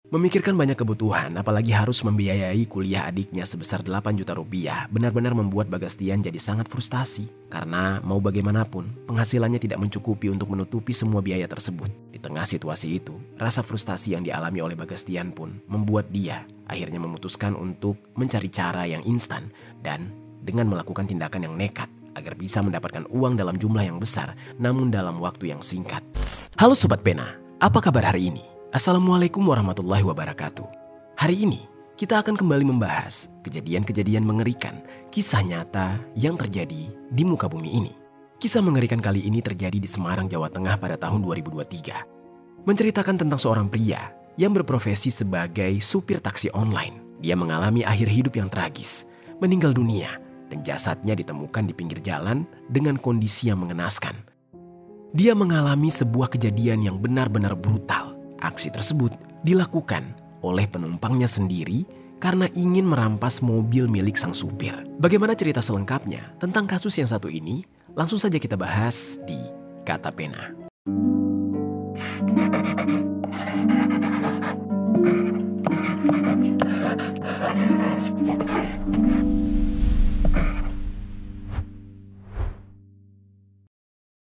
Memikirkan banyak kebutuhan, apalagi harus membiayai kuliah adiknya sebesar 8 juta rupiah, benar-benar membuat Bagastian jadi sangat frustasi. Karena mau bagaimanapun, penghasilannya tidak mencukupi untuk menutupi semua biaya tersebut. Di tengah situasi itu, rasa frustasi yang dialami oleh Bagastian pun membuat dia akhirnya memutuskan untuk mencari cara yang instan dan dengan melakukan tindakan yang nekat agar bisa mendapatkan uang dalam jumlah yang besar namun dalam waktu yang singkat. Halo Sobat Pena, apa kabar hari ini? Assalamualaikum warahmatullahi wabarakatuh. Hari ini kita akan kembali membahas kejadian-kejadian mengerikan, kisah nyata yang terjadi di muka bumi ini. Kisah mengerikan kali ini terjadi di Semarang, Jawa Tengah pada tahun 2023. Menceritakan tentang seorang pria yang berprofesi sebagai supir taksi online. Dia mengalami akhir hidup yang tragis, meninggal dunia dan jasadnya ditemukan di pinggir jalan dengan kondisi yang mengenaskan. Dia mengalami sebuah kejadian yang benar-benar brutal. Aksi tersebut dilakukan oleh penumpangnya sendiri karena ingin merampas mobil milik sang supir. Bagaimana cerita selengkapnya tentang kasus yang satu ini? Langsung saja kita bahas di Kata Pena.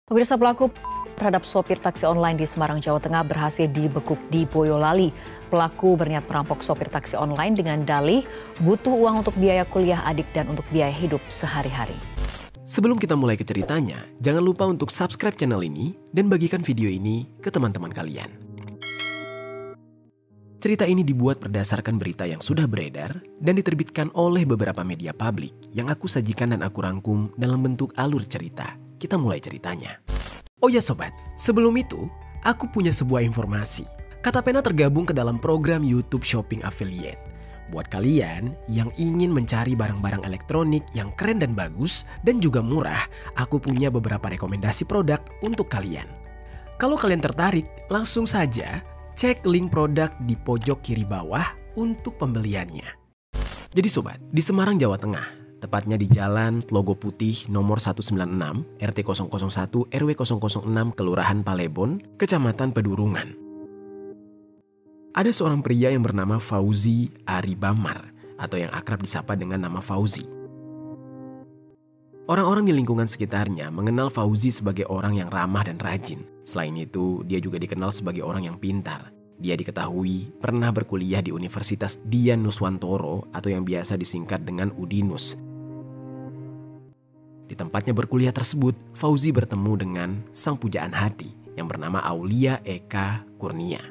Pemirsa, pelaku terhadap sopir taksi online di Semarang, Jawa Tengah berhasil dibekuk di Boyolali. Pelaku berniat merampok sopir taksi online dengan dalih butuh uang untuk biaya kuliah adik dan untuk biaya hidup sehari-hari. Sebelum kita mulai ke ceritanya, jangan lupa untuk subscribe channel ini dan bagikan video ini ke teman-teman kalian. Cerita ini dibuat berdasarkan berita yang sudah beredar dan diterbitkan oleh beberapa media publik yang aku sajikan dan aku rangkum dalam bentuk alur cerita. Kita mulai ceritanya. Oh ya sobat, sebelum itu aku punya sebuah informasi. Kata Pena tergabung ke dalam program YouTube Shopping Affiliate. Buat kalian yang ingin mencari barang-barang elektronik yang keren dan bagus dan juga murah, aku punya beberapa rekomendasi produk untuk kalian. Kalau kalian tertarik, langsung saja cek link produk di pojok kiri bawah untuk pembeliannya. Jadi sobat, di Semarang, Jawa Tengah, tepatnya di Jalan Tlogo Putih nomor 196, RT 001, RW 006, Kelurahan Palebon, Kecamatan Pedurungan. Ada seorang pria yang bernama Fauzi Ari Bamar atau yang akrab disapa dengan nama Fauzi. Orang-orang di lingkungan sekitarnya mengenal Fauzi sebagai orang yang ramah dan rajin. Selain itu, dia juga dikenal sebagai orang yang pintar. Dia diketahui pernah berkuliah di Universitas Dian Nuswantoro atau yang biasa disingkat dengan Udinus. Di tempatnya berkuliah tersebut, Fauzi bertemu dengan sang pujaan hati yang bernama Aulia Eka Kurnia.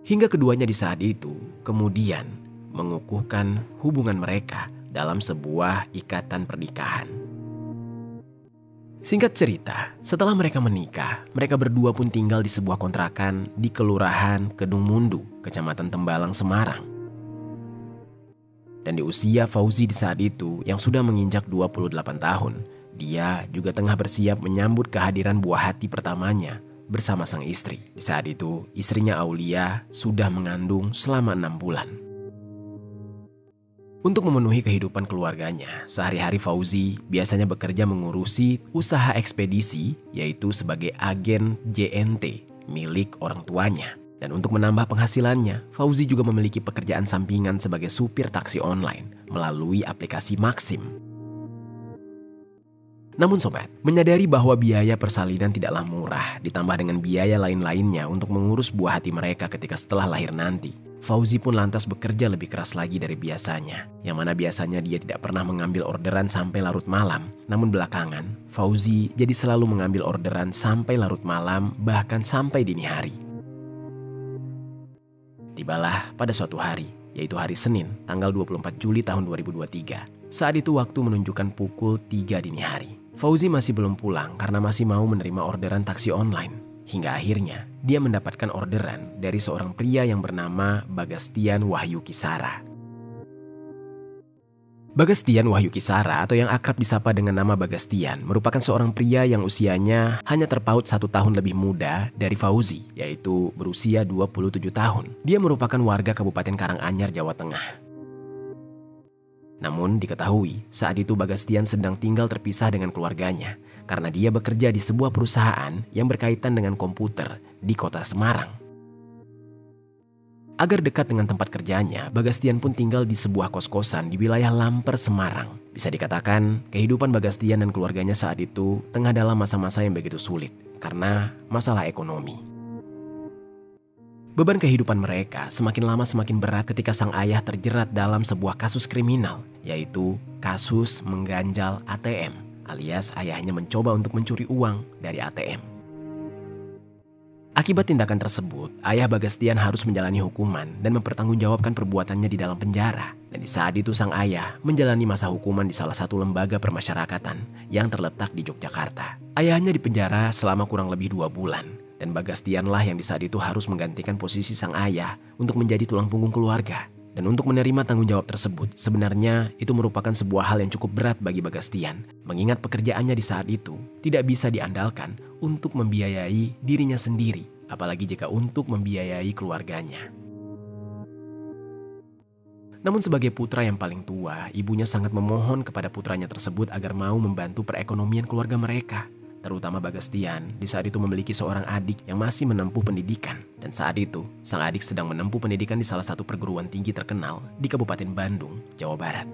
Hingga keduanya di saat itu kemudian mengukuhkan hubungan mereka dalam sebuah ikatan pernikahan. Singkat cerita, setelah mereka menikah, mereka berdua pun tinggal di sebuah kontrakan di Kelurahan Kedung Mundu, Kecamatan Tembalang, Semarang. Dan di usia Fauzi di saat itu yang sudah menginjak 28 tahun, dia juga tengah bersiap menyambut kehadiran buah hati pertamanya bersama sang istri. Di saat itu, istrinya Aulia sudah mengandung selama 6 bulan. Untuk memenuhi kehidupan keluarganya, sehari-hari Fauzi biasanya bekerja mengurusi usaha ekspedisi, yaitu sebagai agen JNT milik orang tuanya. Dan untuk menambah penghasilannya, Fauzi juga memiliki pekerjaan sampingan sebagai supir taksi online melalui aplikasi Maxim. Namun sobat, menyadari bahwa biaya persalinan tidaklah murah ditambah dengan biaya lain-lainnya untuk mengurus buah hati mereka ketika setelah lahir nanti, Fauzi pun lantas bekerja lebih keras lagi dari biasanya. Yang mana biasanya dia tidak pernah mengambil orderan sampai larut malam. Namun belakangan, Fauzi jadi selalu mengambil orderan sampai larut malam bahkan sampai dini hari. Tibalah pada suatu hari, yaitu hari Senin, tanggal 24 Juli tahun 2023. Saat itu waktu menunjukkan pukul 3 dini hari. Fauzi masih belum pulang karena masih mau menerima orderan taksi online. Hingga akhirnya, dia mendapatkan orderan dari seorang pria yang bernama Bagastian Wahyu Kisara. Bagastian Wahyu Kisara atau yang akrab disapa dengan nama Bagastian merupakan seorang pria yang usianya hanya terpaut 1 tahun lebih muda dari Fauzi, yaitu berusia 27 tahun. Dia merupakan warga Kabupaten Karanganyar, Jawa Tengah. Namun diketahui saat itu Bagastian sedang tinggal terpisah dengan keluarganya karena dia bekerja di sebuah perusahaan yang berkaitan dengan komputer di kota Semarang. Agar dekat dengan tempat kerjanya, Bagastian pun tinggal di sebuah kos-kosan di wilayah Lamper, Semarang. Bisa dikatakan, kehidupan Bagastian dan keluarganya saat itu tengah dalam masa-masa yang begitu sulit karena masalah ekonomi. Beban kehidupan mereka semakin lama semakin berat ketika sang ayah terjerat dalam sebuah kasus kriminal, yaitu kasus mengganjal ATM, alias ayahnya mencoba untuk mencuri uang dari ATM. Akibat tindakan tersebut, ayah Bagastian harus menjalani hukuman dan mempertanggungjawabkan perbuatannya di dalam penjara. Dan di saat itu sang ayah menjalani masa hukuman di salah satu lembaga permasyarakatan yang terletak di Yogyakarta. Ayahnya dipenjara selama kurang lebih 2 bulan. Dan Bagastianlah yang di saat itu harus menggantikan posisi sang ayah untuk menjadi tulang punggung keluarga. Dan untuk menerima tanggung jawab tersebut, sebenarnya itu merupakan sebuah hal yang cukup berat bagi Bagastian. Mengingat pekerjaannya di saat itu tidak bisa diandalkan untuk membiayai dirinya sendiri, apalagi jika untuk membiayai keluarganya. Namun sebagai putra yang paling tua, ibunya sangat memohon kepada putranya tersebut agar mau membantu perekonomian keluarga mereka. Terutama Bagastian di saat itu memiliki seorang adik yang masih menempuh pendidikan. Dan saat itu, sang adik sedang menempuh pendidikan di salah satu perguruan tinggi terkenal di Kabupaten Bandung, Jawa Barat.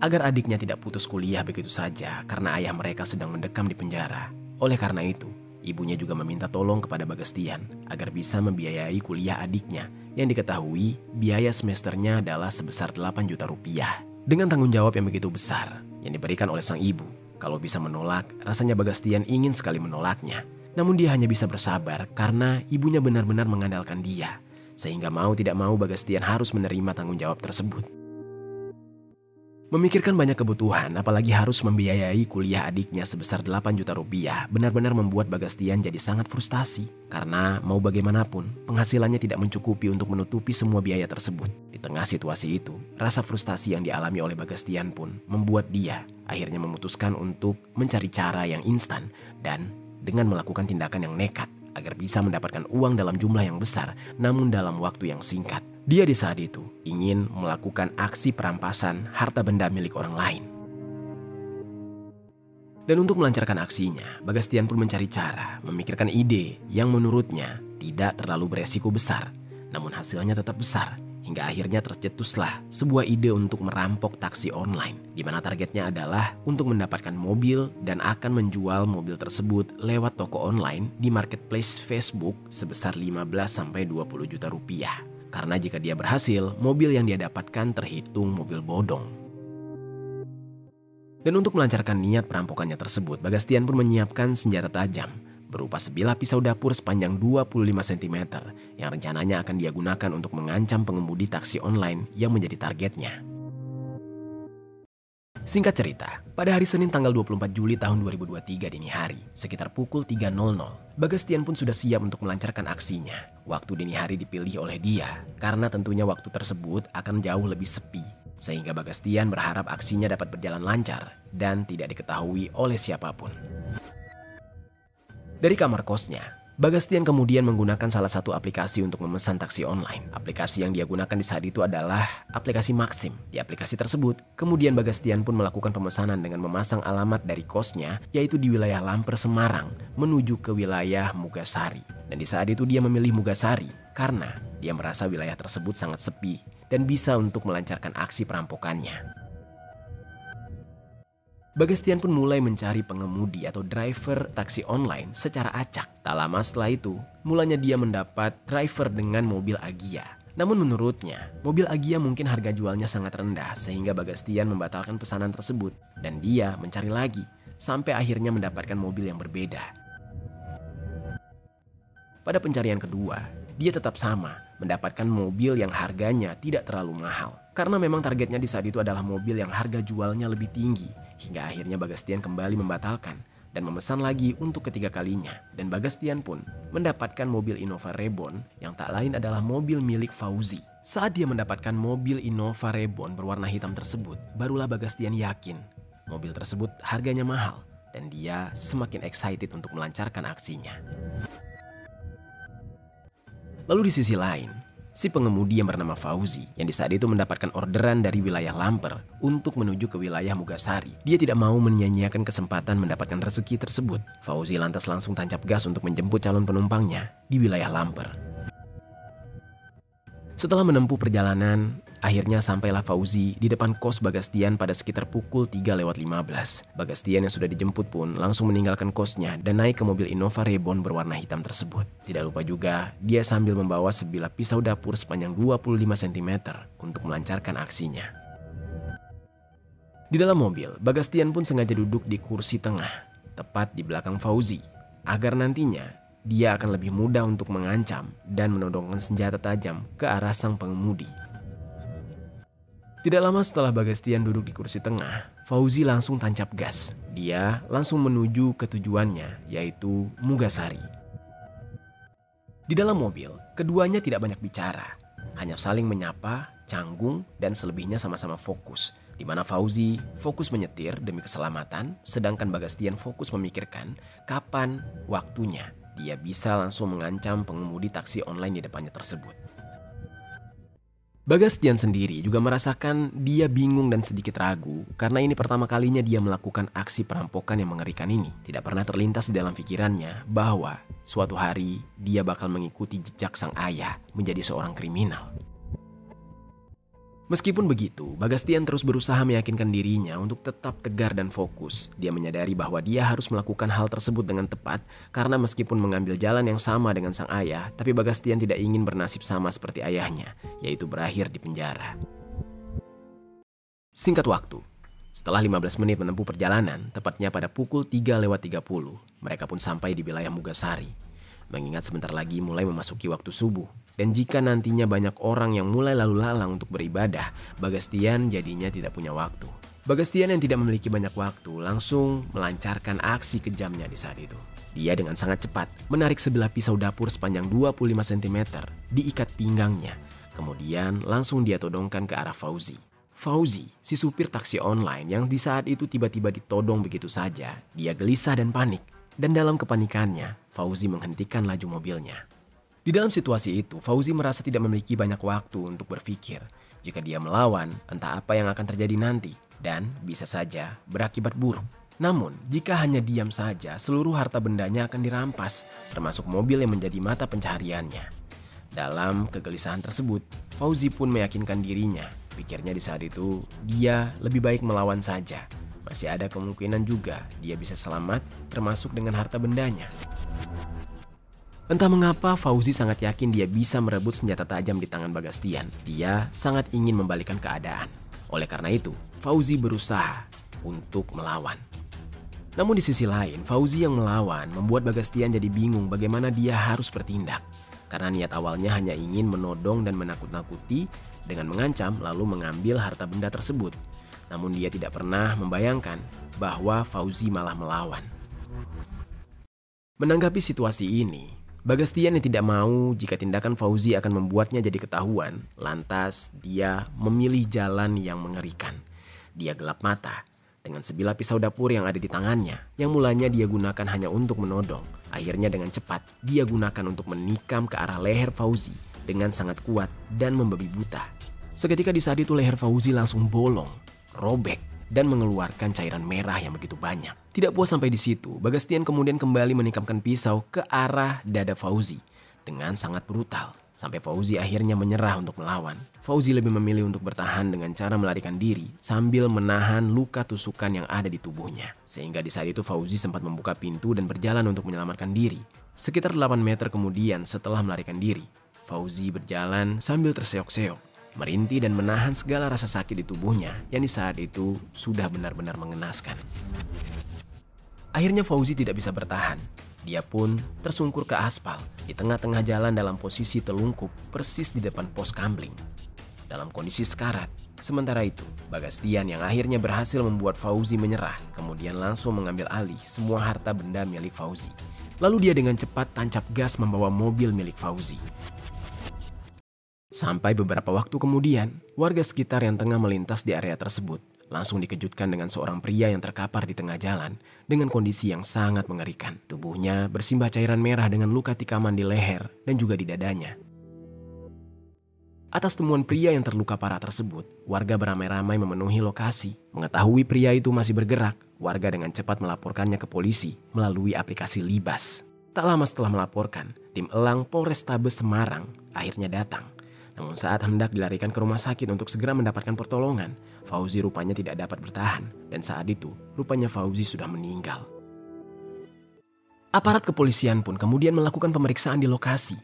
Agar adiknya tidak putus kuliah begitu saja karena ayah mereka sedang mendekam di penjara. Oleh karena itu, ibunya juga meminta tolong kepada Bagastian agar bisa membiayai kuliah adiknya yang diketahui biaya semesternya adalah sebesar 8 juta rupiah. Dengan tanggung jawab yang begitu besar yang diberikan oleh sang ibu, kalau bisa menolak, rasanya Bagastian ingin sekali menolaknya. Namun dia hanya bisa bersabar karena ibunya benar-benar mengandalkan dia. Sehingga mau tidak mau Bagastian harus menerima tanggung jawab tersebut. Memikirkan banyak kebutuhan, apalagi harus membiayai kuliah adiknya sebesar 8 juta rupiah, benar-benar membuat Bagastian jadi sangat frustasi. Karena mau bagaimanapun, penghasilannya tidak mencukupi untuk menutupi semua biaya tersebut. Di tengah situasi itu, rasa frustasi yang dialami oleh Bagastian pun membuat dia akhirnya memutuskan untuk mencari cara yang instan dan dengan melakukan tindakan yang nekat agar bisa mendapatkan uang dalam jumlah yang besar namun dalam waktu yang singkat. Dia di saat itu ingin melakukan aksi perampasan harta benda milik orang lain. Dan untuk melancarkan aksinya, Bagastian pun mencari cara, memikirkan ide yang menurutnya tidak terlalu beresiko besar, namun hasilnya tetap besar. Hingga akhirnya tercetuslah sebuah ide untuk merampok taksi online, di mana targetnya adalah untuk mendapatkan mobil dan akan menjual mobil tersebut lewat toko online di marketplace Facebook sebesar 15-20 juta rupiah. Karena jika dia berhasil, mobil yang dia dapatkan terhitung mobil bodong. Dan untuk melancarkan niat perampokannya tersebut, Bagastian pun menyiapkan senjata tajam berupa sebilah pisau dapur sepanjang 25 cm yang rencananya akan dia gunakan untuk mengancam pengemudi taksi online yang menjadi targetnya. Singkat cerita, pada hari Senin tanggal 24 Juli tahun 2023 dini hari, sekitar pukul 3.00, Bagastian pun sudah siap untuk melancarkan aksinya. Waktu dini hari dipilih oleh dia, karena tentunya waktu tersebut akan jauh lebih sepi. Sehingga Bagastian berharap aksinya dapat berjalan lancar dan tidak diketahui oleh siapapun. Dari kamar kosnya, Bagastian kemudian menggunakan salah satu aplikasi untuk memesan taksi online. Aplikasi yang dia gunakan di saat itu adalah aplikasi Maxim. Di aplikasi tersebut, kemudian Bagastian pun melakukan pemesanan dengan memasang alamat dari kosnya, yaitu di wilayah Lamper, Semarang, menuju ke wilayah Mugasari. Dan di saat itu dia memilih Mugasari karena dia merasa wilayah tersebut sangat sepi dan bisa untuk melancarkan aksi perampokannya. Bagastian pun mulai mencari pengemudi atau driver taksi online secara acak. Tak lama setelah itu, mulanya dia mendapat driver dengan mobil Agya. Namun menurutnya, mobil Agya mungkin harga jualnya sangat rendah sehingga Bagastian membatalkan pesanan tersebut. Dan dia mencari lagi, sampai akhirnya mendapatkan mobil yang berbeda. Pada pencarian kedua, dia tetap sama, mendapatkan mobil yang harganya tidak terlalu mahal. Karena memang targetnya di saat itu adalah mobil yang harga jualnya lebih tinggi. Hingga akhirnya Bagastian kembali membatalkan dan memesan lagi untuk ketiga kalinya. Dan Bagastian pun mendapatkan mobil Innova Reborn yang tak lain adalah mobil milik Fauzi. Saat dia mendapatkan mobil Innova Reborn berwarna hitam tersebut, barulah Bagastian yakin mobil tersebut harganya mahal. Dan dia semakin excited untuk melancarkan aksinya. Lalu di sisi lain, si pengemudi yang bernama Fauzi yang di saat itu mendapatkan orderan dari wilayah Lamper untuk menuju ke wilayah Mugasari. Dia tidak mau menyia-nyiakan kesempatan mendapatkan rezeki tersebut. Fauzi lantas langsung tancap gas untuk menjemput calon penumpangnya di wilayah Lamper. Setelah menempuh perjalanan, akhirnya sampailah Fauzi di depan kos Bagastian pada sekitar pukul 3:15. Bagastian yang sudah dijemput pun langsung meninggalkan kosnya dan naik ke mobil Innova Reborn berwarna hitam tersebut. Tidak lupa juga, dia sambil membawa sebilah pisau dapur sepanjang 25 cm untuk melancarkan aksinya. Di dalam mobil, Bagastian pun sengaja duduk di kursi tengah, tepat di belakang Fauzi, agar nantinya dia akan lebih mudah untuk mengancam dan menodongkan senjata tajam ke arah sang pengemudi. Tidak lama setelah Bagastian duduk di kursi tengah, Fauzi langsung tancap gas. Dia langsung menuju ke tujuannya, yaitu Mugasari. Di dalam mobil, keduanya tidak banyak bicara, hanya saling menyapa, canggung, dan selebihnya sama-sama fokus. Di mana Fauzi fokus menyetir demi keselamatan, sedangkan Bagastian fokus memikirkan kapan waktunya dia bisa langsung mengancam pengemudi taksi online di depannya tersebut. Bagastian sendiri juga merasakan dia bingung dan sedikit ragu karena ini pertama kalinya dia melakukan aksi perampokan yang mengerikan ini. Tidak pernah terlintas di dalam pikirannya bahwa suatu hari dia bakal mengikuti jejak sang ayah menjadi seorang kriminal. Meskipun begitu, Bagastian terus berusaha meyakinkan dirinya untuk tetap tegar dan fokus. Dia menyadari bahwa dia harus melakukan hal tersebut dengan tepat karena meskipun mengambil jalan yang sama dengan sang ayah, tapi Bagastian tidak ingin bernasib sama seperti ayahnya, yaitu berakhir di penjara. Singkat waktu, setelah 15 menit menempuh perjalanan, tepatnya pada pukul 3:30, mereka pun sampai di wilayah Mugasari. Mengingat sebentar lagi mulai memasuki waktu subuh. Dan jika nantinya banyak orang yang mulai lalu lalang untuk beribadah, Bagastian jadinya tidak punya waktu. Bagastian yang tidak memiliki banyak waktu langsung melancarkan aksi kejamnya di saat itu. Dia dengan sangat cepat menarik sebilah pisau dapur sepanjang 25 cm, diikat pinggangnya. Kemudian langsung dia todongkan ke arah Fauzi. Fauzi, si supir taksi online yang di saat itu tiba-tiba ditodong begitu saja, dia gelisah dan panik. Dan dalam kepanikannya, Fauzi menghentikan laju mobilnya. Di dalam situasi itu, Fauzi merasa tidak memiliki banyak waktu untuk berpikir. Jika dia melawan, entah apa yang akan terjadi nanti, dan bisa saja berakibat buruk. Namun, jika hanya diam saja, seluruh harta bendanya akan dirampas, termasuk mobil yang menjadi mata pencahariannya. Dalam kegelisahan tersebut, Fauzi pun meyakinkan dirinya. Pikirnya di saat itu, dia lebih baik melawan saja. Masih ada kemungkinan juga dia bisa selamat, termasuk dengan harta bendanya. Entah mengapa Fauzi sangat yakin dia bisa merebut senjata tajam di tangan Bagastian. Dia sangat ingin membalikan keadaan. Oleh karena itu, Fauzi berusaha untuk melawan. Namun di sisi lain, Fauzi yang melawan membuat Bagastian jadi bingung bagaimana dia harus bertindak. Karena niat awalnya hanya ingin menodong dan menakut-nakuti dengan mengancam lalu mengambil harta benda tersebut. Namun dia tidak pernah membayangkan bahwa Fauzi malah melawan. Menanggapi situasi ini, Bagastian yang tidak mau jika tindakan Fauzi akan membuatnya jadi ketahuan, lantas dia memilih jalan yang mengerikan. Dia gelap mata dengan sebilah pisau dapur yang ada di tangannya, yang mulanya dia gunakan hanya untuk menodong. Akhirnya dengan cepat dia gunakan untuk menikam ke arah leher Fauzi dengan sangat kuat dan membabi buta. Seketika di saat itu leher Fauzi langsung bolong, robek, dan mengeluarkan cairan merah yang begitu banyak. Tidak puas sampai di situ, Bagastian kemudian kembali menikamkan pisau ke arah dada Fauzi dengan sangat brutal. Sampai Fauzi akhirnya menyerah untuk melawan. Fauzi lebih memilih untuk bertahan dengan cara melarikan diri sambil menahan luka tusukan yang ada di tubuhnya. Sehingga di saat itu Fauzi sempat membuka pintu dan berjalan untuk menyelamatkan diri. Sekitar 8 meter kemudian setelah melarikan diri, Fauzi berjalan sambil terseok-seok, merintih dan menahan segala rasa sakit di tubuhnya yang di saat itu sudah benar-benar mengenaskan. Akhirnya Fauzi tidak bisa bertahan. Dia pun tersungkur ke aspal di tengah-tengah jalan dalam posisi telungkup persis di depan pos kamling. Dalam kondisi sekarat. Sementara itu, Bagastian yang akhirnya berhasil membuat Fauzi menyerah kemudian langsung mengambil alih semua harta benda milik Fauzi. Lalu dia dengan cepat tancap gas membawa mobil milik Fauzi. Sampai beberapa waktu kemudian, warga sekitar yang tengah melintas di area tersebut langsung dikejutkan dengan seorang pria yang terkapar di tengah jalan dengan kondisi yang sangat mengerikan. Tubuhnya bersimbah cairan merah dengan luka tikaman di leher dan juga di dadanya. Atas temuan pria yang terluka parah tersebut, warga beramai-ramai memenuhi lokasi. Mengetahui pria itu masih bergerak, warga dengan cepat melaporkannya ke polisi melalui aplikasi Libas. Tak lama setelah melaporkan, tim elang Polrestabes Semarang akhirnya datang. Namun saat hendak dilarikan ke rumah sakit untuk segera mendapatkan pertolongan, Fauzi rupanya tidak dapat bertahan dan saat itu rupanya Fauzi sudah meninggal. Aparat kepolisian pun kemudian melakukan pemeriksaan di lokasi,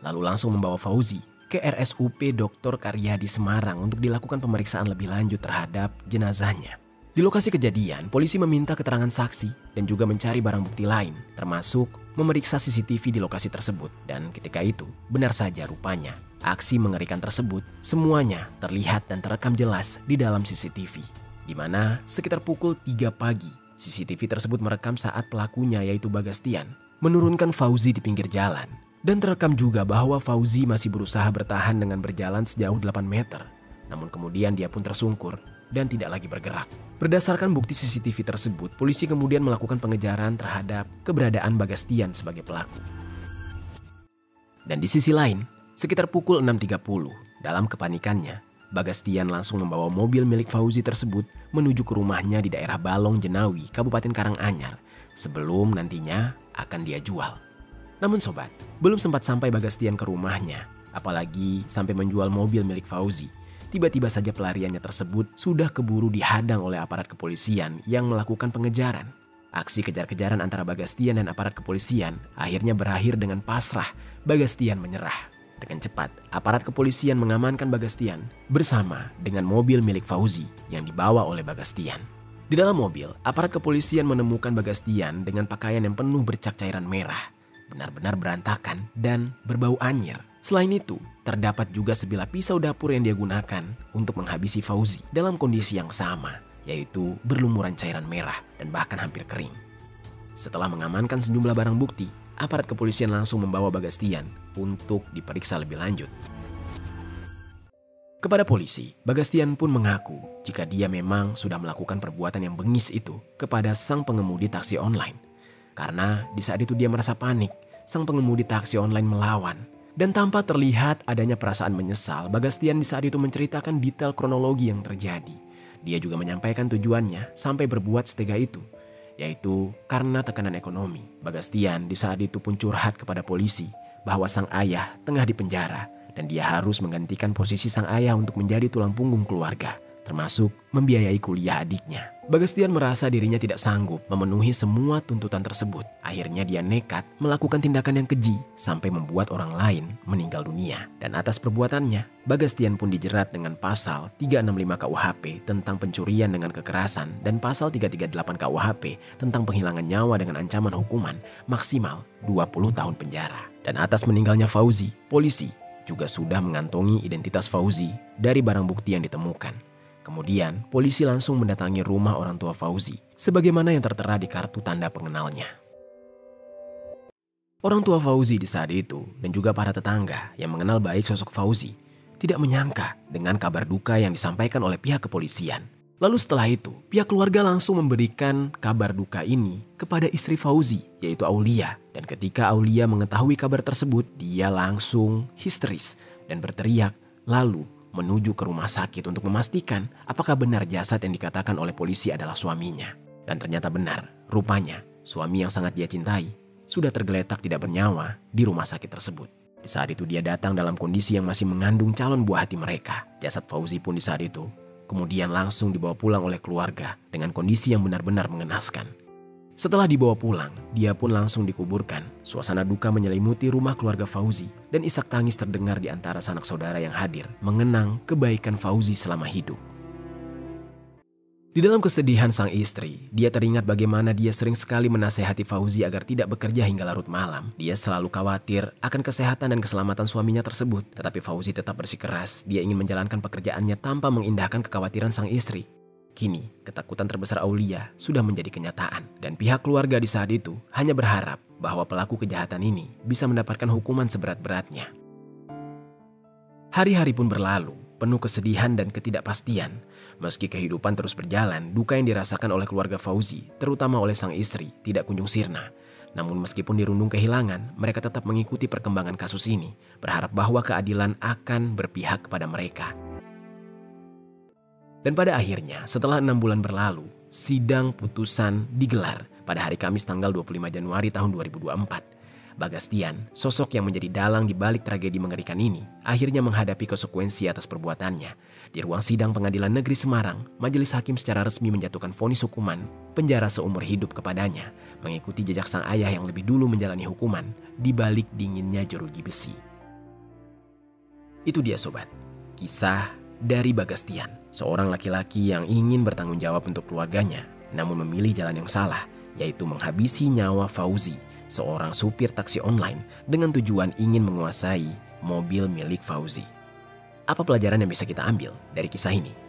lalu langsung membawa Fauzi ke RSUP Dr. Karyadi Semarang untuk dilakukan pemeriksaan lebih lanjut terhadap jenazahnya. Di lokasi kejadian, polisi meminta keterangan saksi dan juga mencari barang bukti lain, termasuk memeriksa CCTV di lokasi tersebut. Dan ketika itu, benar saja rupanya, aksi mengerikan tersebut semuanya terlihat dan terekam jelas di dalam CCTV. Di mana sekitar pukul 3 pagi, CCTV tersebut merekam saat pelakunya yaitu Bagastian menurunkan Fauzi di pinggir jalan. Dan terekam juga bahwa Fauzi masih berusaha bertahan dengan berjalan sejauh 8 meter. Namun kemudian dia pun tersungkur dan tidak lagi bergerak. Berdasarkan bukti CCTV tersebut, polisi kemudian melakukan pengejaran terhadap keberadaan Bagastian sebagai pelaku. Dan di sisi lain, sekitar pukul 6.30, dalam kepanikannya, Bagastian langsung membawa mobil milik Fauzi tersebut menuju ke rumahnya di daerah Balong Jenawi, Kabupaten Karanganyar, sebelum nantinya akan dia jual. Namun sobat, belum sempat sampai Bagastian ke rumahnya, apalagi sampai menjual mobil milik Fauzi. Tiba-tiba saja pelariannya tersebut sudah keburu dihadang oleh aparat kepolisian yang melakukan pengejaran. Aksi kejar-kejaran antara Bagastian dan aparat kepolisian akhirnya berakhir dengan pasrah. Bagastian menyerah. Dengan cepat, aparat kepolisian mengamankan Bagastian bersama dengan mobil milik Fauzi yang dibawa oleh Bagastian. Di dalam mobil, aparat kepolisian menemukan Bagastian dengan pakaian yang penuh bercak cairan merah. Benar-benar berantakan dan berbau anyir. Selain itu, terdapat juga sebilah pisau dapur yang dia gunakan untuk menghabisi Fauzi dalam kondisi yang sama, yaitu berlumuran cairan merah dan bahkan hampir kering. Setelah mengamankan sejumlah barang bukti, aparat kepolisian langsung membawa Bagastian untuk diperiksa lebih lanjut. Kepada polisi, Bagastian pun mengaku jika dia memang sudah melakukan perbuatan yang bengis itu kepada sang pengemudi taksi online. Karena di saat itu dia merasa panik, sang pengemudi taksi online melawan. Dan tanpa terlihat adanya perasaan menyesal, Bagastian di saat itu menceritakan detail kronologi yang terjadi. Dia juga menyampaikan tujuannya sampai berbuat setega itu, yaitu karena tekanan ekonomi. Bagastian di saat itu pun curhat kepada polisi bahwa sang ayah tengah dipenjara dan dia harus menggantikan posisi sang ayah untuk menjadi tulang punggung keluarga, termasuk membiayai kuliah adiknya. Bagastian merasa dirinya tidak sanggup memenuhi semua tuntutan tersebut. Akhirnya dia nekat melakukan tindakan yang keji sampai membuat orang lain meninggal dunia. Dan atas perbuatannya, Bagastian pun dijerat dengan pasal 365 KUHP tentang pencurian dengan kekerasan dan pasal 338 KUHP tentang penghilangan nyawa dengan ancaman hukuman maksimal 20 tahun penjara. Dan atas meninggalnya Fauzi, polisi juga sudah mengantongi identitas Fauzi dari barang bukti yang ditemukan. Kemudian, polisi langsung mendatangi rumah orang tua Fauzi, sebagaimana yang tertera di kartu tanda pengenalnya. Orang tua Fauzi di saat itu dan juga para tetangga yang mengenal baik sosok Fauzi tidak menyangka dengan kabar duka yang disampaikan oleh pihak kepolisian. Lalu setelah itu, pihak keluarga langsung memberikan kabar duka ini kepada istri Fauzi, yaitu Aulia. Dan ketika Aulia mengetahui kabar tersebut, dia langsung histeris dan berteriak, lalu menuju ke rumah sakit untuk memastikan apakah benar jasad yang dikatakan oleh polisi adalah suaminya. Dan ternyata benar, rupanya suami yang sangat dia cintai sudah tergeletak tidak bernyawa di rumah sakit tersebut. Di saat itu dia datang dalam kondisi yang masih mengandung calon buah hati mereka. Jasad Fauzi pun di saat itu kemudian langsung dibawa pulang oleh keluarga dengan kondisi yang benar-benar mengenaskan. Setelah dibawa pulang, dia pun langsung dikuburkan. Suasana duka menyelimuti rumah keluarga Fauzi dan isak tangis terdengar di antara sanak saudara yang hadir mengenang kebaikan Fauzi selama hidup. Di dalam kesedihan sang istri, dia teringat bagaimana dia sering sekali menasehati Fauzi agar tidak bekerja hingga larut malam. Dia selalu khawatir akan kesehatan dan keselamatan suaminya tersebut. Tetapi Fauzi tetap bersikeras, dia ingin menjalankan pekerjaannya tanpa mengindahkan kekhawatiran sang istri. Kini, ketakutan terbesar Aulia sudah menjadi kenyataan. Dan pihak keluarga di saat itu hanya berharap bahwa pelaku kejahatan ini bisa mendapatkan hukuman seberat-beratnya. Hari-hari pun berlalu, penuh kesedihan dan ketidakpastian. Meski kehidupan terus berjalan, duka yang dirasakan oleh keluarga Fauzi, terutama oleh sang istri, tidak kunjung sirna. Namun meskipun dirundung kehilangan, mereka tetap mengikuti perkembangan kasus ini, berharap bahwa keadilan akan berpihak kepada mereka. Dan pada akhirnya, setelah 6 bulan berlalu, sidang putusan digelar pada hari Kamis tanggal 25 Januari tahun 2024. Bagastian, sosok yang menjadi dalang di balik tragedi mengerikan ini, akhirnya menghadapi konsekuensi atas perbuatannya. Di ruang sidang Pengadilan Negeri Semarang, majelis hakim secara resmi menjatuhkan vonis hukuman penjara seumur hidup kepadanya, mengikuti jejak sang ayah yang lebih dulu menjalani hukuman di balik dinginnya jeruji besi. Itu dia sobat, kisah dari Bagastian, seorang laki-laki yang ingin bertanggung jawab untuk keluarganya, namun memilih jalan yang salah, yaitu menghabisi nyawa Fauzi, seorang supir taksi online dengan tujuan ingin menguasai mobil milik Fauzi. Apa pelajaran yang bisa kita ambil dari kisah ini?